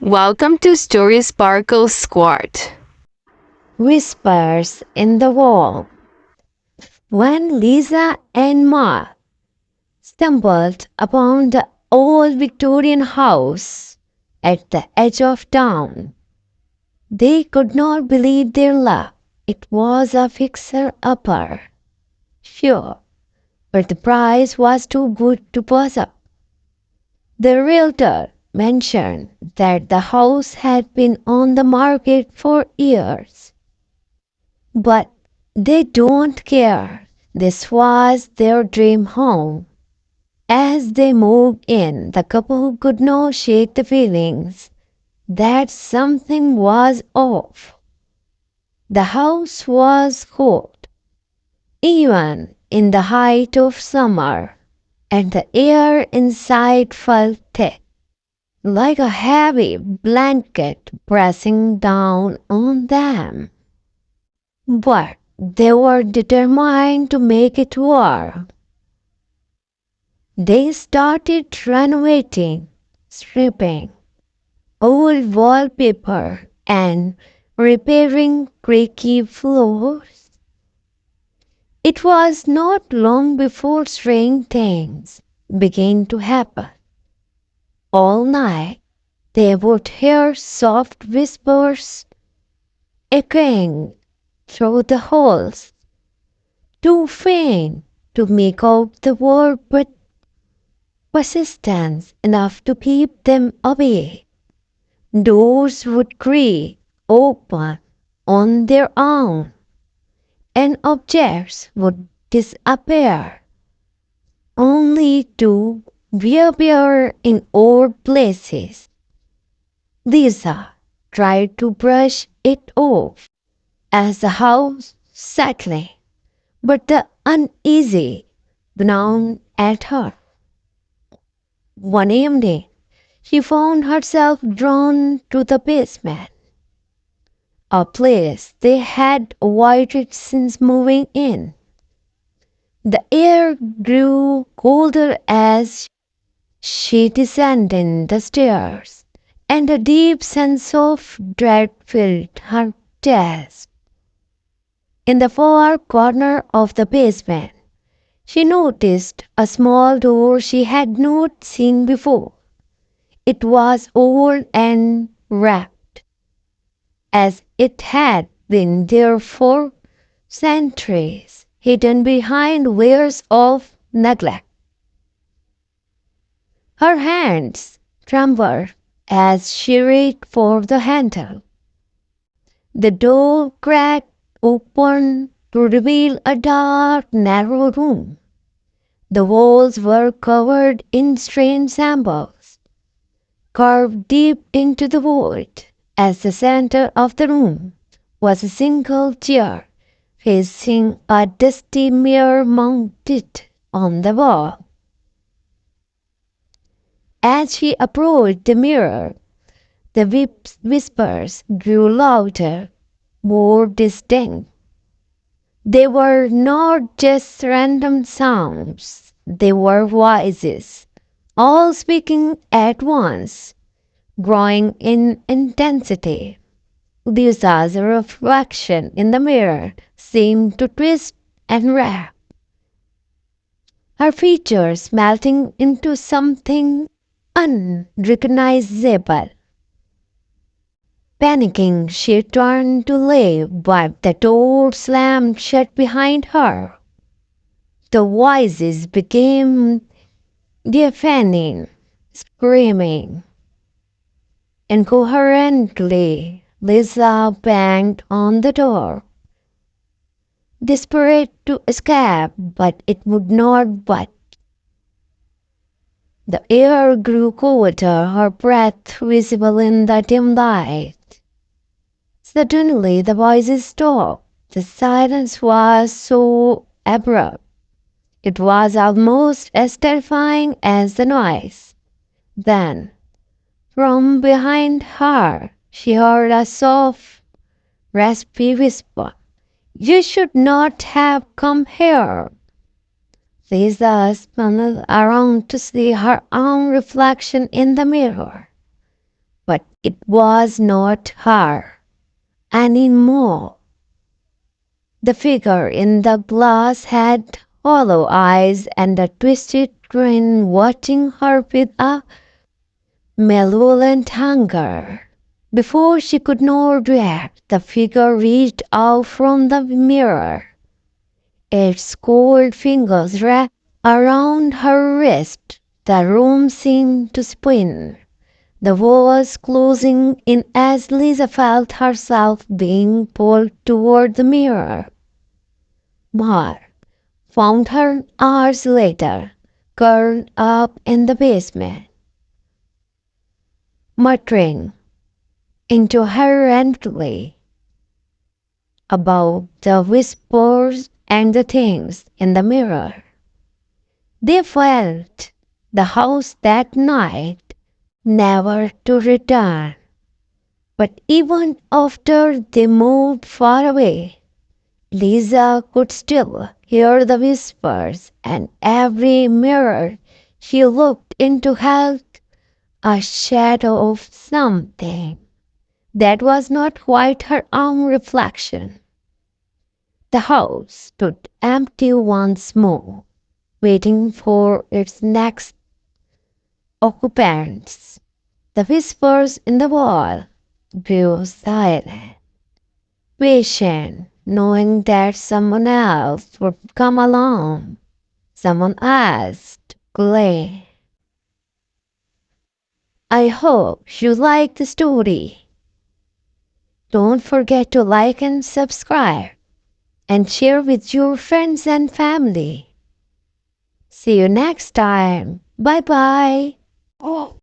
Welcome to Story Sparkle Squad. Whispers in the Wall. When Lisa and Ma stumbled upon the old Victorian house at the edge of town, they could not believe their luck. It was a fixer-upper, sure, but the price was too good to pass up. The realtor mentioned that the house had been on the market for years. But they don't care. This was their dream home. As they moved in, the couple could not shake the feelings that something was off. The house was cold, even in the height of summer, and the air inside felt thick, like a heavy blanket pressing down on them. But they were determined to make it work. They started renovating, stripping old wallpaper and repairing creaky floors. It was not long before strange things began to happen. All night they would hear soft whispers echoing through the halls, too faint to make out the word but persistent enough to keep them away. Doors would creak open on their own, and objects would disappear, only to reappear in old places. Lisa tried to brush it off as the house settled, but the uneasy gnawed at her. One evening, she found herself drawn to the basement, a place they had avoided since moving in. The air grew colder as she descended the stairs, and a deep sense of dread filled her chest. In the far corner of the basement, she noticed a small door she had not seen before. It was old and wrapped, as it had been there for centuries, hidden behind layers of neglect. Her hands trembled as she reached for the handle. The door cracked open to reveal a dark, narrow room. The walls were covered in strange symbols, carved deep into the void. At the center of the room was a single chair, facing a dusty mirror mounted on the wall. As she approached the mirror, the whispers grew louder, more distinct. They were not just random sounds, they were voices, all speaking at once, growing in intensity. Lisa's reflection in the mirror seemed to twist and wrap, her features melting into something unrecognizable. Panicking, she turned to leave, but the door slammed shut behind her. The voices became deafening, screaming incoherently. Lisa banged on the door, desperate to escape, but it would not budge. The air grew colder, her breath visible in the dim light. Suddenly the voices stopped. The silence was so abrupt. It was almost as terrifying as the noise. Then, from behind her, she heard a soft, raspy whisper. "You should not have come here." Lisa spun around to see her own reflection in the mirror. But it was not her anymore. The figure in the glass had hollow eyes and a twisted grin, watching her with a malevolent hunger. Before she could know react, the figure reached out from the mirror. Its cold fingers wrapped around her wrist. The room seemed to spin, the walls closing in as Lisa felt herself being pulled toward the mirror. Mar found her hours later, curled up in the basement, muttering incoherently about the whispers and the things in the mirror. They felt the house that night, never to return. But even after they moved far away, Lisa could still hear the whispers, and every mirror she looked into held a shadow of something that was not quite her own reflection. The house stood empty once more, waiting for its next occupants. The whispers in the wall grew silent, patient, knowing that someone else would come along, someone else to claim. I hope you liked the story. Don't forget to like and subscribe and share with your friends and family. See you next time. Bye bye. Oh.